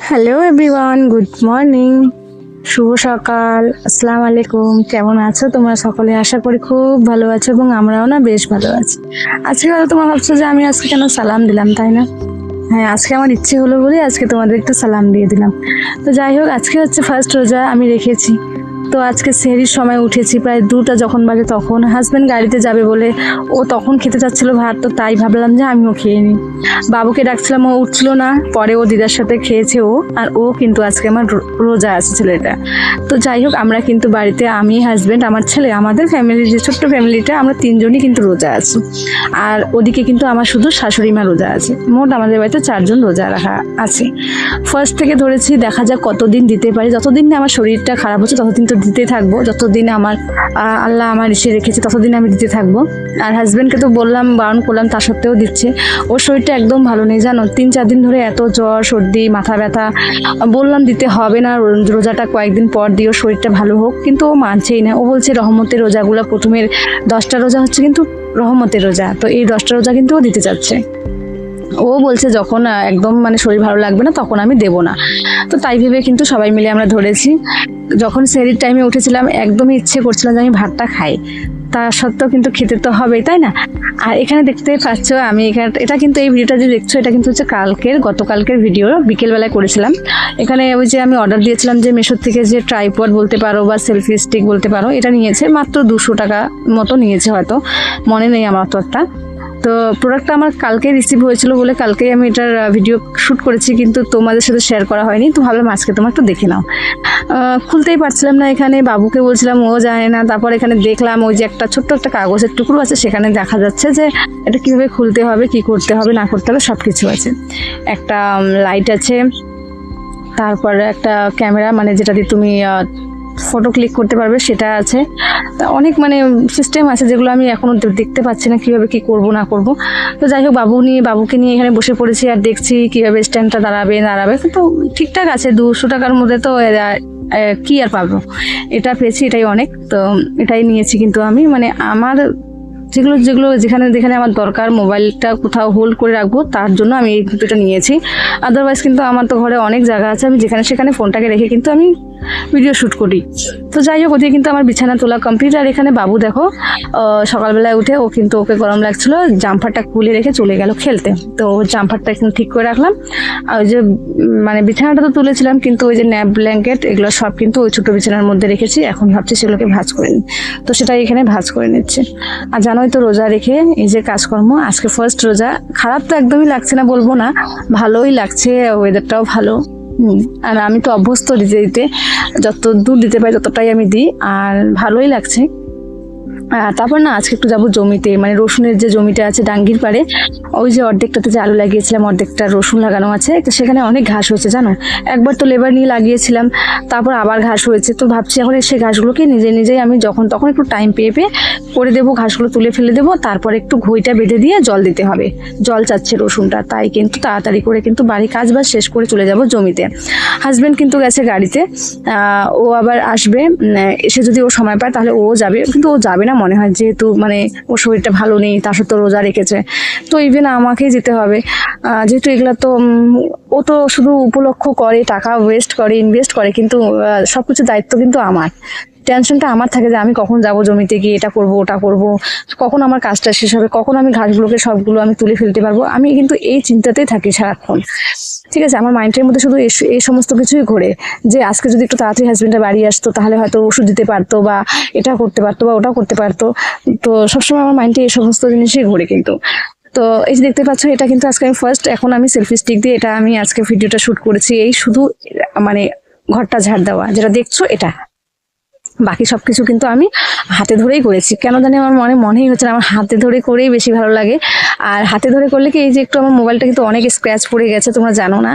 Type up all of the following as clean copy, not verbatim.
Hello everyone, good morning, শুভ সকাল, আসসালামু আলাইকুম। কেমন আছো তোমরা সকলে? আশা করি খুব ভালো আছো এবং আমরাও না বেশ ভালো আছি। আজকে হয়তো তোমরা ভাবছো যে আমি আজকে কেন সালাম দিলাম, তাই না? হ্যাঁ, আজকে আমার ইচ্ছে হলো বলে আজকে তোমাদের একটু সালাম দিয়ে দিলাম। তো যাই হোক, আজকে হচ্ছে ফার্স্ট রোজা আমি রেখেছি। তো আজকে সেহরির সময় উঠেছি, প্রায় 2টা যখন বাজে তখন হাজব্যান্ড গাড়িতে যাবে বলে ও তখন খেতে চাচ্ছিল ভাত, তো তাই ভাবলাম যে আমিও খেয়ে নিই। বাবুকে ডাকছিলাম, ও উঠছিল না, পরে ও দিদার সাথে খেয়েছে ও, আর ও কিন্তু আজকে আমার রোজা আছে ছেলেটা। তো যাই হোক, আমরা কিন্তু বাড়িতে আমি, হাজব্যান্ড, আমার ছেলে, আমাদের ফ্যামিলির যে ছোট্ট ফ্যামিলিটা, আমরা 3জনই কিন্তু রোজা আছি। আর ওদিকে কিন্তু আমার শুধু শাশুড়ি মা রোজা আছে। মোট আমাদের বাড়িতে 4জন রোজা রাখা আছে। ফার্স্ট থেকে ধরেছি, দেখা যাক কতদিন দিতে পারি। যতদিন না আমার শরীরটা খারাপ হচ্ছে ততদিন তো দিতে থাকবো, যতদিন আমার আল্লাহ আমার ইসে রেখেছে ততদিন আমি দিতে থাকবো। আর হাজব্যান্ডকে তো বললাম, বারণ করলাম, তা সত্ত্বেও দিচ্ছে। ওর শরীরটা একদম ভালো নেই জানো, 3-4 দিন ধরে এত জ্বর, সর্দি, মাথা ব্যথা। বললাম দিতে হবে না, রোজাটা কয়েকদিন পর দিও, শরীরটা ভালো হোক, কিন্তু ও মানছেই না। ও বলছে রহমতের রোজাগুলো, প্রথমের 10টা রোজা হচ্ছে কিন্তু রহমতের রোজা, তো এই 10টা রোজা কিন্তু ও দিতে চাচ্ছে। ও বলছে যখন একদম মানে শরীর ভালো লাগবে না তখন আমি দেবো না। তো তাই ভেবে কিন্তু সবাই মিলে আমরা ধরেছি। যখন সেহরির টাইমে উঠেছিলাম একদমই ইচ্ছে করছিলাম যে আমি ভাতটা খাই, তা সত্ত্বেও কিন্তু খেতে তো হবেই, তাই না? আর এখানে দেখতে পাচ্ছ আমি এখানে, এটা কিন্তু এই ভিডিওটা যে দেখছো এটা কিন্তু হচ্ছে গতকালকের ভিডিও, বিকেলবেলায় করেছিলাম। এখানে ওই যে আমি অর্ডার দিয়েছিলাম যে মেশোর থেকে, যে ট্রাইপড বলতে পারো বা সেলফি স্টিক বলতে পারো, এটা নিয়েছে মাত্র 200 টাকা মতো নিয়েছে, হয়তো মনে নেই আমার অতটা। তো প্রোডাক্টটা আমার কালকে রিসিভ হয়েছিল বলে কালকেই আমি এটার ভিডিও শ্যুট করেছি, কিন্তু তোমাদের সাথে শেয়ার করা হয়নি। তো ভাবলাম আজকে তোমার একটু দেখে নাও। খুলতেই পারছিলাম না, এখানে বাবুকে বলছিলাম, ও জানে না। তারপর এখানে দেখলাম ওই যে একটা ছোট্ট একটা কাগজের টুকরো আছে, সেখানে দেখা যাচ্ছে যে এটা কীভাবে খুলতে হবে, কি করতে হবে না করতে হবে সব কিছু আছে। একটা লাইট আছে, তারপর একটা ক্যামেরা, মানে যেটা দিয়ে তুমি ফটো ক্লিক করতে পারবে সেটা আছে। অনেক মানে সিস্টেম আছে যেগুলো আমি এখনো দেখতে পাচ্ছি না কিভাবে কি করব না করব। তো যাই হোক, বাবুকে নিয়ে এখানে বসে পড়েছি আর দেখছি কিভাবে স্ট্যান্ডটা দাঁড়াবে কিন্তু ঠিকঠাক আছে। 200 টাকার মধ্যে তো কি আর পাবো, এটা পেয়েছি, এটাই অনেক। তো এটাই নিয়েছি কিন্তু আমি, মানে আমার যেগুলো যেখানে আমার দরকার, মোবাইলটা কোথাও হোল্ড করে রাখবো, তার জন্য আমি এই দুটোটা নিয়েছি। আদারওয়াইজ কিন্তু আমার তো ঘরে অনেক জায়গা আছে, আমি যেখানে সেখানে ফোনটাকে রেখে কিন্তু আমি ভিডিও শ্যুট করি। তো যাই হোক, ওদিকে কিন্তু আমার বিছানা তোলা কমপ্লিট। আর এখানে বাবু দেখো, সকালবেলায় উঠে ওকে গরম লাগছিল, জাম্পারটা খুলে রেখে চলে গেল খেলতে। তো জাম্পারটা এখন ঠিক করে রাখলাম। আর ওই যে মানে বিছানাটা তো তুলেছিলাম, কিন্তু ওই যে ন্যাপ ব্ল্যাঙ্কেট এগুলো সব কিন্তু ওই ছোটো বিছানার মধ্যে রেখেছি। এখন ভাবছি সেগুলোকে ভাঁজ করে নিই, তো সেটাই এখানে ভাঁজ করে নিচ্ছে। আর জানোই তো রোজা রেখে এই যে কাজকর্ম, আজকে ফার্স্ট রোজা। খারাপ তো একদমই লাগছে না, বলবো না, ভালোই লাগছে, ওয়েদারটাও ভালো। আর আমি তো অভ্যস্ত দিতে যত দূর দিতে পারি ততটাই আমি দিই, আর ভালোই লাগছে। তারপর না আজকে একটু যাবো জমিতে, মানে রসুনের যে জমিটা আছে ডাঙ্গির পাড়ে, ওই যে অর্ধেকটাতে যে আলু লাগিয়েছিলাম, অর্ধেকটা রসুন লাগানো আছে, তো সেখানে অনেক ঘাস হয়েছে জানো। একবার তো লেবার নিয়ে লাগিয়েছিলাম, তারপর আবার ঘাস হয়েছে। তো ভাবছি এখন সেই ঘাসগুলোকে নিজেই আমি যখন তখন একটু টাইম পেয়ে করে দেবো, ঘাসগুলো তুলে ফেলে দেবো, তারপর একটু ঘইটা বেঁধে দিয়ে জল দিতে হবে। জল চাচ্ছে রসুনটা, তাই কিন্তু তাড়াতাড়ি করে কিন্তু বাড়ি কাজ বাজ শেষ করে চলে যাব জমিতে। হাজব্যান্ড কিন্তু গেছে গাড়িতে, ও আবার আসবে, এসে যদি ও সময় পায় তাহলে ও যাবে, কিন্তু ও যাবে না মনে হয়, যেহেতু মানে ওর শরীরটা ভালো নেই, তার সাথে রোজা রেখেছে। তো ইভেন আমাকেই যেতে হবে, যেহেতু এগুলো তো ও তো শুধু উপলক্ষ করে, টাকা ওয়েস্ট করে, ইনভেস্ট করে, কিন্তু সবকিছু দায়িত্ব কিন্তু আমার। টেনশনটা আমার থাকে যে আমি কখন যাব জমিতে গিয়ে এটা করব ওটা করব, কখন আমার কাজটা শেষ হবে, কখন আমি ঘাসগুলোকে সবগুলো আমি তুলে ফেলতে পারবো। আমি কিন্তু এই চিন্তাতেই থাকি সারাক্ষণ। ঠিক আছে, আমার মাইন্ডের মধ্যে শুধু এই সমস্ত কিছুই ঘোরে, যে আজকে যদি একটু তাড়াতাড়ি হাজবেন্ডটা বাড়ি আসতো তাহলে হয়তো ওষুধ দিতে পারতো, বা এটা করতে পারতো, বা ওটা করতে পারতো। তো সবসময় আমার মাইন্ডে এই সমস্ত জিনিসই ঘোরে কিন্তু। তো এই যে দেখতে পাচ্ছ, এটা কিন্তু আজকে আমি ফার্স্ট, এখন আমি সেলফি স্টিক দিয়ে এটা আমি আজকে ভিডিওটা শ্যুট করেছি। এই শুধু মানে ঘরটা ঝাড় দেওয়া যেটা দেখছো এটা, বাকি সবকিছু কিন্তু আমি হাতে ধরেই করেছি। কেন জানি আমার মনেই হচ্ছে না, আমার হাতে ধরে করেই বেশি ভালো লাগে। আর হাতে ধরে করলে কি, এই যে একটু আমার মোবাইলটা কিন্তু অনেক স্ক্র্যাচ পড়ে গেছে, তোমরা জানো না,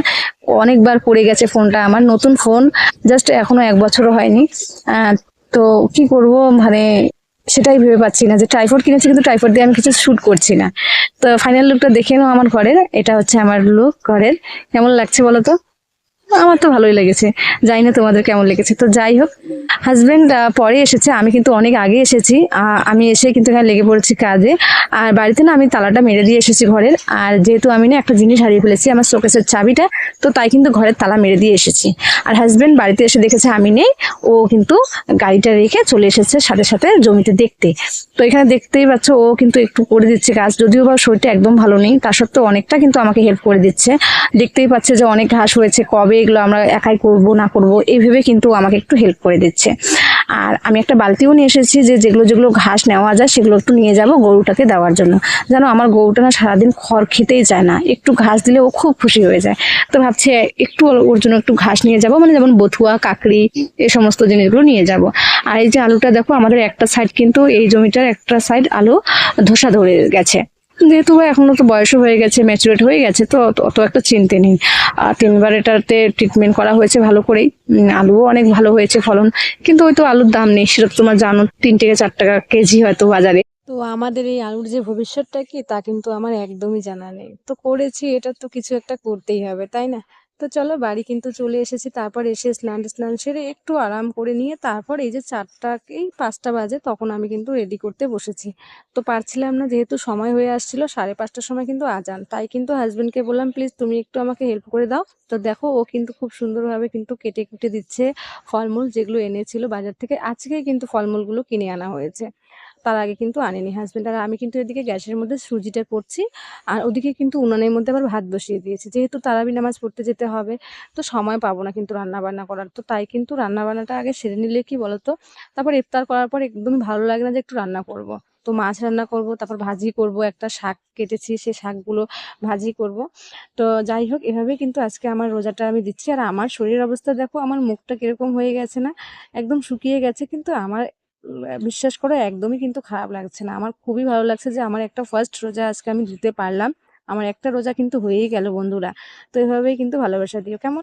অনেকবার পড়ে গেছে ফোনটা। আমার নতুন ফোন, জাস্ট এখনো 1 বছরও হয়নি। তো কি করব, মানে সেটাই ভেবে পাচ্ছি না, যে ট্রাইপড কিনেছি কিন্তু ট্রাইপড দিয়ে আমি কিছু শুট করছি না। তো ফাইনাল লুকটা দেখে নাও আমার ঘরের, এটা হচ্ছে আমার লুক ঘরের। কেমন লাগছে বলো তো? আমার তো ভালোই লেগেছে, জানি না তোমাদের কেমন লেগেছে। তো যাই হোক, হাজবেন্ড পরে এসেছে, আমি কিন্তু অনেক আগে এসেছি। আমি এসে কিন্তু এখানে লেগে পড়েছি কাজে। আর বাড়িতে না আমি তালাটা মেরে দিয়ে এসেছি ঘরের। আর যেহেতু আমি না একটা জিনিস হারিয়ে ফেলেছি, আমার শোকেসের চাবিটা, তো তাই কিন্তু ঘরের তালা মেরে দিয়ে এসেছি। আর হাজবেন্ড বাড়িতে এসে দেখেছে আমি নেই, ও কিন্তু গাড়িটা রেখে চলে এসেছে সাথে সাথে জমিতে দেখতে। তো এখানে দেখতেই পাচ্ছ, ও কিন্তু একটু করে দিচ্ছে কাজ, যদিও বা শরীরটা একদম ভালো নেই, তা সত্ত্বেও অনেকটা কিন্তু আমাকে হেল্প করে দিচ্ছে। দেখতেই পাচ্ছে যে অনেক ঘাস হয়েছে, কবে এগুলো আমরা একাই করব না করব এইভাবে কিন্তু আমাকে একটু হেল্প করে দিচ্ছে। আর আমি একটা বালতিও নিয়ে এসেছি, যে যেগুলো যেগুলো ঘাস নেওয়া যায় সেগুলো একটু নিয়ে যাব গরুটাকে দেওয়ার জন্য। জানো, আমার গরুটা না সারাদিন খড় খেতেই চায় না, একটু ঘাস দিলে ও খুব খুশি হয়ে যায়। তো ভাবছি একটু ওর জন্য একটু ঘাস নিয়ে যাব, মানে যেমন বথুয়া, কাকড়ি, এই সমস্ত জিনিসগুলো নিয়ে যাব। আর এই যে আলুটা দেখো, আমাদের একটা সাইড কিন্তু, এই জমিটার একটা সাইড আলু ধসা ধরে গেছে। যেহেতু এখনো তো বয়সও হয়ে গেছে, ম্যাচুরেট হয়ে গেছে, তো অত একটা চিন্তা নেই। আর 3বার এটাতে ট্রিটমেন্ট করা হয়েছে ভালো করেই। আলুও অনেক ভালো হয়েছে ফলন, কিন্তু ওই তো আলুর দাম নেই, সেটা তো তোমার জানো, 3 থেকে 4 টাকা কেজি হয়তো বাজারে। তো আমাদের এই আলুর যে ভবিষ্যৎটা কি, তা কিন্তু আমার একদমই জানা নেই। তো করেছি, এটা তো কিছু একটা করতেই হবে, তাই না? তো চলো, বাড়ি কিন্তু চলে এসেছি। তারপর এসে স্নান স্নান সেরে একটু আরাম করে নিয়ে তারপর এই যে 4টা 5টা বাজে, তখন আমি কিন্তু রেডি করতে বসেছি। তো পারছিলাম না, যেহেতু সময় হয়ে আসছিল 5:30টার সময় কিন্তু আজান, তাই কিন্তু হাজবেন্ডকে বললাম, প্লিজ তুমি একটু আমাকে হেল্প করে দাও। তো দেখো, ও কিন্তু খুব সুন্দরভাবে কিন্তু কেটে কুটে দিচ্ছে ফলমূল, যেগুলো এনেছিল বাজার থেকে। আজকেই কিন্তু ফলমূলগুলো কিনে আনা হয়েছে, তার আগে কিন্তু আনেনি হাজবেন্ড। আর আমি কিন্তু এদিকে গ্যাসের মধ্যে সুজিটা করছি, আর ওদিকে কিন্তু উনানের মধ্যে আবার ভাত বসিয়ে দিয়েছি। যেহেতু তারাবি নামাজ পড়তে যেতে হবে, তো সময় পাবো না কিন্তু রান্না বান্না করার, তো তাই কিন্তু রান্না বান্নাটা আগে সেরে নিলে কি বলতো, তারপর ইফতার করার পর একদমই ভালো লাগে না যে একটু রান্না করব। তো মাছ রান্না করব, তারপর ভাজি করব, একটা শাক কেটেছি, সেই শাকগুলো ভাজি করব। তো যাই হোক, এভাবেই কিন্তু আজকে আমার রোজাটা আমি দিচ্ছি। আর আমার শরীরের অবস্থা দেখো, আমার মুখটা কিরকম হয়ে গেছে না, একদম শুকিয়ে গেছে, কিন্তু আমার বিশ্বাস করো একদমই কিন্তু খারাপ লাগছে না। আমার খুবই ভালো লাগছে যে আমার একটা ফার্স্ট রোজা আজকে আমি দিতে পারলাম। আমার একটা রোজা কিন্তু হয়েই গেল বন্ধুরা। তো এভাবেই কিন্তু ভালোবাসা দিও, কেমন?